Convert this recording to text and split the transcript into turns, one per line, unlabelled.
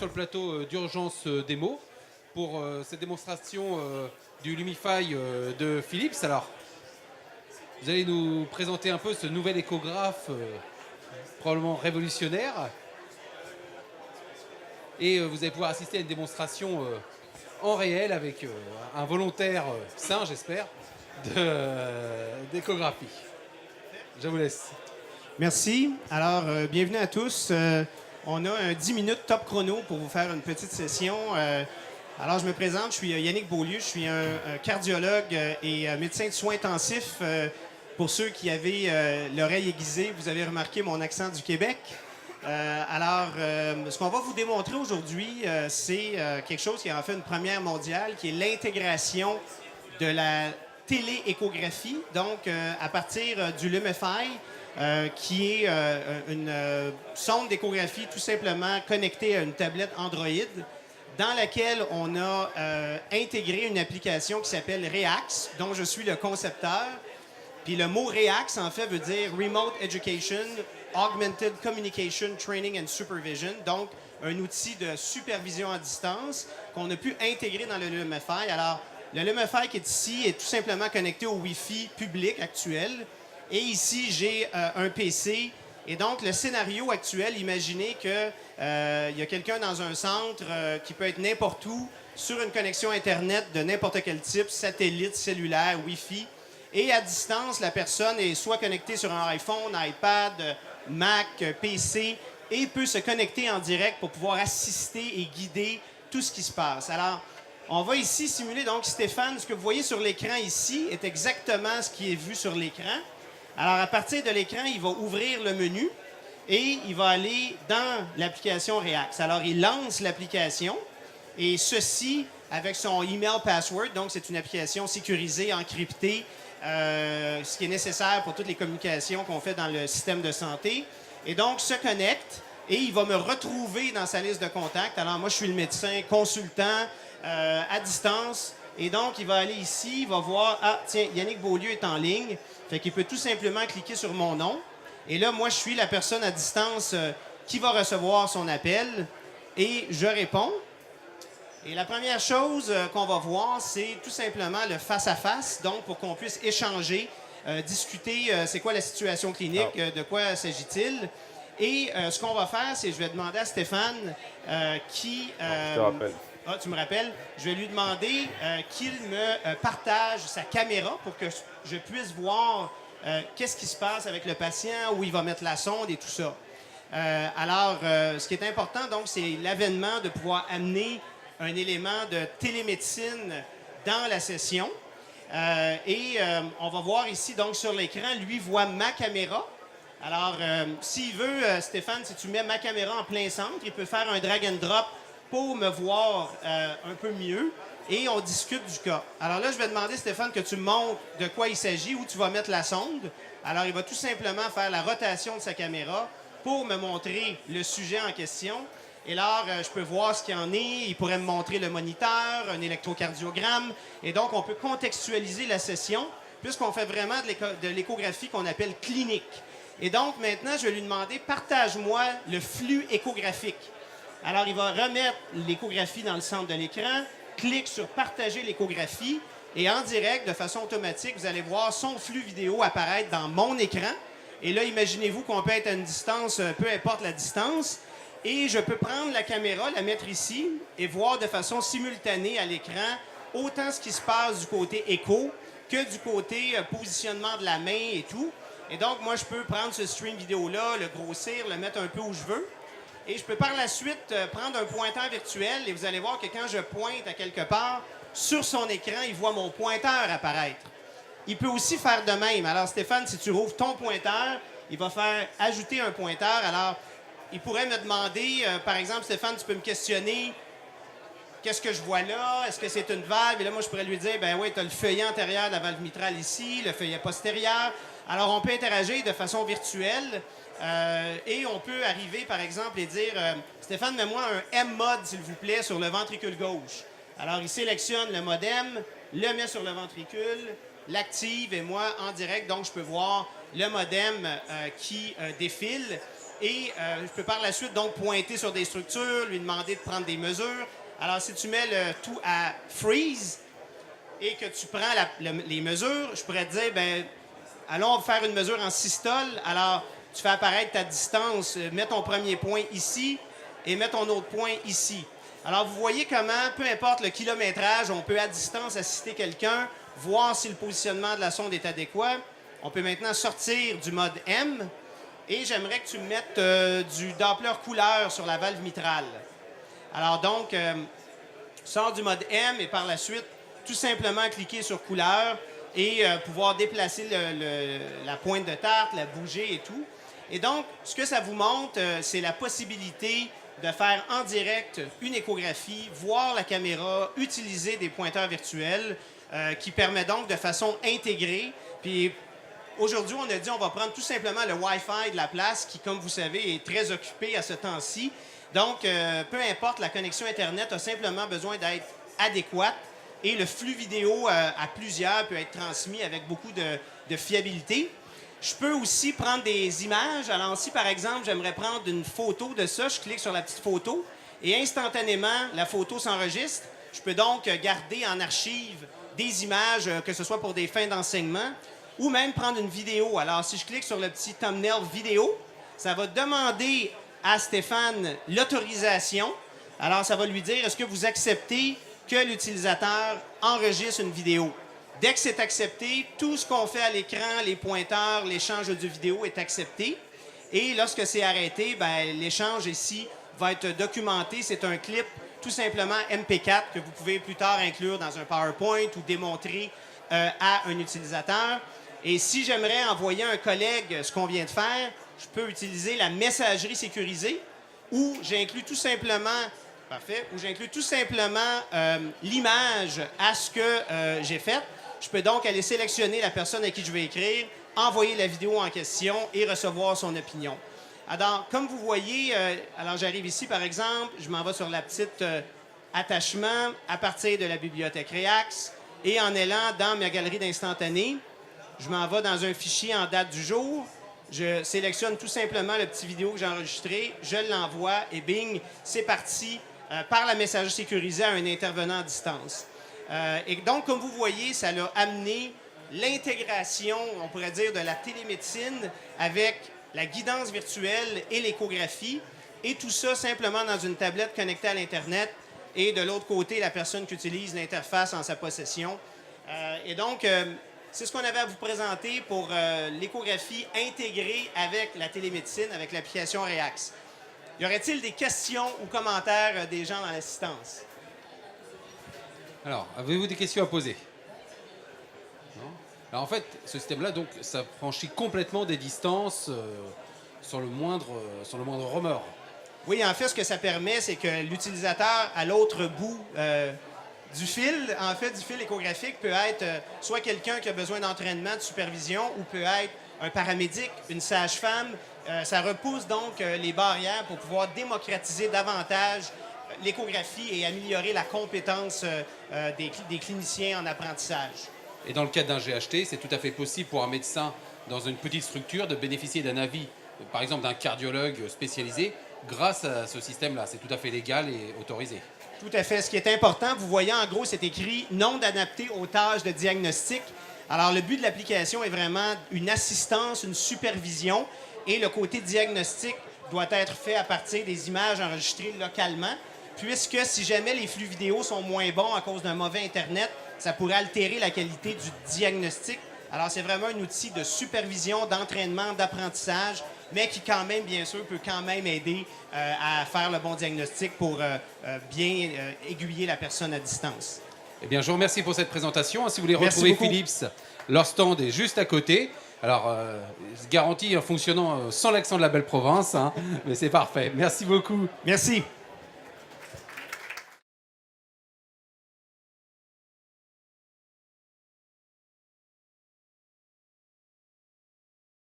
sur le plateau d'Urgence Démo pour cette démonstration du Lumify de Philips. Alors, vous allez nous présenter un peu ce nouvel échographe probablement révolutionnaire. Et vous allez pouvoir assister à une démonstration en réel avec un volontaire sain, j'espère, d'échographie. Je vous laisse.
Merci. Alors, bienvenue à tous. On a un 10 minutes top chrono pour vous faire une petite session. Alors, je me présente, je suis Yannick Beaulieu, je suis un cardiologue et médecin de soins intensifs. Pour ceux qui avaient l'oreille aiguisée, vous avez remarqué mon accent du Québec. Ce qu'on va vous démontrer aujourd'hui, c'est quelque chose qui a fait une première mondiale, qui est l'intégration de la télééchographie, donc à partir du Lumify, qui est une sonde d'échographie tout simplement connectée à une tablette Android, dans laquelle on a intégré une application qui s'appelle Reax, dont je suis le concepteur. Puis le mot Reax, en fait, veut dire Remote Education, Augmented Communication, Training and Supervision, donc un outil de supervision à distance qu'on a pu intégrer dans le Lumify. Alors, le Lumify qui est ici est tout simplement connecté au Wi-Fi public actuel. Et ici, j'ai un PC. Et donc, le scénario actuel, imaginez qu'il y a quelqu'un dans un centre qui peut être n'importe où, sur une connexion Internet de n'importe quel type, satellite, cellulaire, Wi-Fi. Et à distance, la personne est soit connectée sur un iPhone, iPad, Mac, PC, et peut se connecter en direct pour pouvoir assister et guider tout ce qui se passe. Alors, on va ici simuler, donc Stéphane, ce que vous voyez sur l'écran ici est exactement ce qui est vu sur l'écran. Alors, à partir de l'écran, il va ouvrir le menu et il va aller dans l'application Reax. Alors, il lance l'application et ceci avec son email password, donc c'est une application sécurisée, encryptée, ce qui est nécessaire pour toutes les communications qu'on fait dans le système de santé. Et donc, se connecte et il va me retrouver dans sa liste de contacts. Alors, moi, je suis le médecin consultant à distance. Et donc, il va aller ici, il va voir, ah, tiens, Yannick Beaulieu est en ligne. Fait qu'il peut tout simplement cliquer sur mon nom. Et là, moi, je suis la personne à distance qui va recevoir son appel. Et je réponds. Et la première chose qu'on va voir, c'est tout simplement le face-à-face, donc pour qu'on puisse échanger, discuter c'est quoi la situation clinique, de quoi s'agit-il. Et ce qu'on va faire, c'est je vais demander à Stéphane qui...
je te rappelle.
Ah, tu me rappelles? Je vais lui demander qu'il me partage sa caméra pour que je puisse voir qu'est-ce qui se passe avec le patient, où il va mettre la sonde et tout ça. Ce qui est important, donc, c'est l'avènement de pouvoir amener un élément de télémédecine dans la session. On va voir ici, donc, sur l'écran, lui voit ma caméra. Alors, s'il veut, Stéphane, si tu mets ma caméra en plein centre, il peut faire un drag and drop pour me voir un peu mieux et on discute du cas. Alors là, je vais demander, Stéphane, que tu me montres de quoi il s'agit, où tu vas mettre la sonde. Alors, il va tout simplement faire la rotation de sa caméra pour me montrer le sujet en question. Et là, je peux voir ce qu'il y en est. Il pourrait me montrer le moniteur, un électrocardiogramme. Et donc, on peut contextualiser la session puisqu'on fait vraiment de l'échographie qu'on appelle clinique. Et donc, maintenant, je vais lui demander, partage-moi le flux échographique. Alors, il va remettre l'échographie dans le centre de l'écran, clique sur « Partager l'échographie » et en direct, de façon automatique, vous allez voir son flux vidéo apparaître dans mon écran. Et là, imaginez-vous qu'on peut être à une distance, peu importe la distance, et je peux prendre la caméra, la mettre ici et voir de façon simultanée à l'écran autant ce qui se passe du côté écho que du côté positionnement de la main et tout. Et donc, moi, je peux prendre ce stream vidéo-là, le grossir, le mettre un peu où je veux. Et je peux par la suite prendre un pointeur virtuel et vous allez voir que quand je pointe à quelque part, sur son écran, il voit mon pointeur apparaître. Il peut aussi faire de même. Alors, Stéphane, si tu rouvres ton pointeur, il va faire ajouter un pointeur. Alors, il pourrait me demander, par exemple, Stéphane, tu peux me questionner, qu'est-ce que je vois là? Est-ce que c'est une valve? Et là, moi, je pourrais lui dire, ben oui, tu as le feuillet antérieur de la valve mitrale ici, le feuillet postérieur. Alors, on peut interagir de façon virtuelle et on peut arriver, par exemple, et dire, Stéphane, mets-moi un M-mode, s'il vous plaît, sur le ventricule gauche. Alors, il sélectionne le mode M, le met sur le ventricule, l'active et moi, en direct, donc, je peux voir le modem qui défile. Et je peux par la suite donc pointer sur des structures, lui demander de prendre des mesures. Alors, si tu mets le tout à freeze et que tu prends les mesures, je pourrais te dire, ben, allons faire une mesure en systole. Alors, tu fais apparaître ta distance, mets ton premier point ici et mets ton autre point ici. Alors, vous voyez comment, peu importe le kilométrage, on peut à distance assister quelqu'un, voir si le positionnement de la sonde est adéquat. On peut maintenant sortir du mode M et j'aimerais que tu mettes du Doppler couleur sur la valve mitrale. Alors donc, tu sors du mode M et par la suite, tout simplement cliquer sur couleur et pouvoir déplacer la pointe de tarte, la bouger et tout. Et donc, ce que ça vous montre, c'est la possibilité de faire en direct une échographie, voir la caméra, utiliser des pointeurs virtuels qui permet donc de façon intégrée. Puis aujourd'hui, on a dit on va prendre tout simplement le Wi-Fi de la place qui, comme vous savez, est très occupé à ce temps-ci. Donc, peu importe, la connexion Internet a simplement besoin d'être adéquate et le flux vidéo à plusieurs peut être transmis avec beaucoup de fiabilité. Je peux aussi prendre des images. Alors, si par exemple, j'aimerais prendre une photo de ça, je clique sur la petite photo et instantanément, la photo s'enregistre. Je peux donc garder en archive des images, que ce soit pour des fins d'enseignement ou même prendre une vidéo. Alors, si je clique sur le petit thumbnail vidéo, ça va demander à Stéphane l'autorisation. Alors, ça va lui dire, est-ce que vous acceptez que l'utilisateur enregistre une vidéo? Dès que c'est accepté, tout ce qu'on fait à l'écran, les pointeurs, l'échange de vidéo est accepté. Et lorsque c'est arrêté, ben, l'échange ici va être documenté. C'est un clip tout simplement MP4 que vous pouvez plus tard inclure dans un PowerPoint ou démontrer à un utilisateur. Et si j'aimerais envoyer à un collègue ce qu'on vient de faire, je peux utiliser la messagerie sécurisée où j'inclus tout simplement, l'image à ce que j'ai fait. Je peux donc aller sélectionner la personne à qui je vais écrire, envoyer la vidéo en question et recevoir son opinion. Alors, comme vous voyez, alors j'arrive ici, par exemple, je m'en vais sur la petite attachement à partir de la bibliothèque Reax et en allant dans ma galerie d'instantanés, je m'en vais dans un fichier en date du jour. Je sélectionne tout simplement le petit vidéo que j'ai enregistré, je l'envoie et bing, c'est parti par la messagerie sécurisée à un intervenant à distance. Et donc, comme vous voyez, ça a amené l'intégration, on pourrait dire, de la télémédecine avec la guidance virtuelle et l'échographie, et tout ça simplement dans une tablette connectée à l'Internet, et de l'autre côté, la personne qui utilise l'interface en sa possession. Et donc, c'est ce qu'on avait à vous présenter pour l'échographie intégrée avec la télémédecine, avec l'application Reax. Y aurait-il des questions ou commentaires des gens dans l'assistance?
Alors, avez-vous des questions à poser? Non? Alors en fait, ce système-là, donc, ça franchit complètement des distances sur le moindre rumeur.
Oui, en fait, ce que ça permet, c'est que l'utilisateur à l'autre bout du fil, du fil échographique, peut être soit quelqu'un qui a besoin d'entraînement, de supervision, ou peut être un paramédic, une sage-femme. Ça repousse donc les barrières pour pouvoir démocratiser davantage l'échographie et améliorer la compétence des cliniciens en apprentissage.
Et dans le cadre d'un GHT, c'est tout à fait possible pour un médecin dans une petite structure de bénéficier d'un avis, par exemple d'un cardiologue spécialisé, grâce à ce système-là. C'est tout à fait légal et autorisé.
Tout à fait. Ce qui est important, vous voyez en gros, c'est écrit « non adapté aux tâches de diagnostic ». Alors, le but de l'application est vraiment une assistance, une supervision, et le côté diagnostic doit être fait à partir des images enregistrées localement, puisque si jamais les flux vidéo sont moins bons à cause d'un mauvais Internet, ça pourrait altérer la qualité du diagnostic. Alors, c'est vraiment un outil de supervision, d'entraînement, d'apprentissage, mais qui quand même, bien sûr, peut quand même aider à faire le bon diagnostic pour bien aiguiller la personne à distance.
Eh bien, je vous remercie pour cette présentation. Si vous voulez
Merci
retrouver
beaucoup.
Philips, leur stand est juste à côté. Alors, garantie en fonctionnant sans l'accent de la belle province, hein, mais c'est parfait. Merci beaucoup.
Merci.